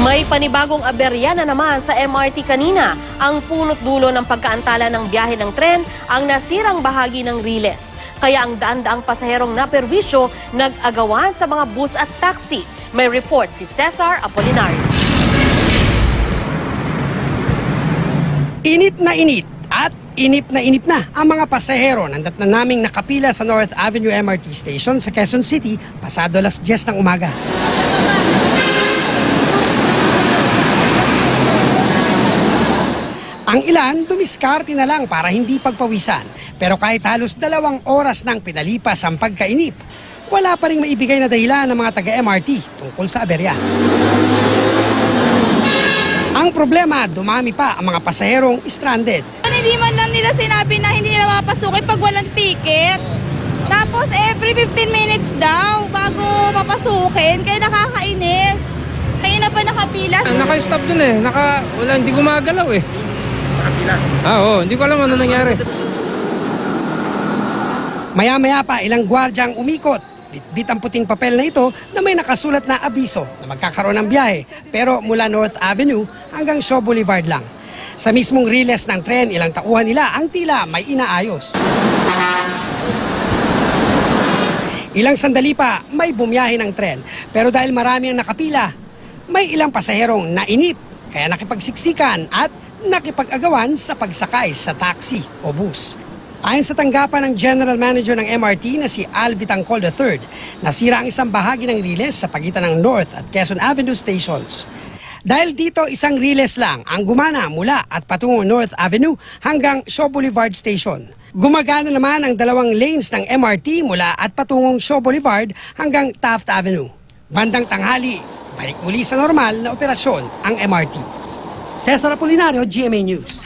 May panibagong aberya na naman sa MRT kanina. Ang punot dulo ng pagkaantala ng biyahe ng tren ang nasirang bahagi ng riles. Kaya ang daan-daang pasaherong naperwisyo nag-agawan sa mga bus at taxi. May report si Cesar Apolinario. Init na inip na ang mga pasahero na naming nakapila sa North Avenue MRT Station sa Quezon City pasado alas 10 ng umaga. Ang ilan, dumiskarte na lang para hindi pagpawisan. Pero kahit halos 2 oras nang pinalipas ang pagkainip, wala pa rin maibigay na dahilan ng mga taga-MRT tungkol sa aberya. Ang problema, dumami pa ang mga pasaherong stranded. Hindi man lang nila sinabi na hindi nila mapasukin pag walang ticket. Tapos every 15 minutes daw bago papasukin, kaya nakakainis. Kaya na pa nakapila. Naka-stop dun eh. Wala, hindi gumagalaw eh. Nakapila? Oo, hindi ko alam ano nangyari. Maya-maya pa ilang gwardyang umikot. Bitbit ang puting papel na ito na may nakasulat na abiso na magkakaroon ng biyahe pero mula North Avenue hanggang Shaw Boulevard lang. Sa mismong riles ng tren, ilang tauhan nila ang tila may inaayos. Ilang sandali pa, may bumiyahe ng tren. Pero dahil marami ang nakapila, may ilang pasaherong nainip. Kaya nakipagsiksikan at nakipag-agawan sa pagsakay sa taxi o bus. Ayon sa tanggapan ng General Manager ng MRT na si Al Vitangcol III, nasira ang isang bahagi ng riles sa pagitan ng North at Quezon Avenue stations. Dahil dito, isang riles lang ang gumana mula at patungo North Avenue hanggang Shaw Boulevard Station. Gumagana naman ang 2 lanes ng MRT mula at patungong Shaw Boulevard hanggang Taft Avenue. Bandang tanghali, balik muli sa normal na operasyon ang MRT. Cesar Apolinario, GMA News.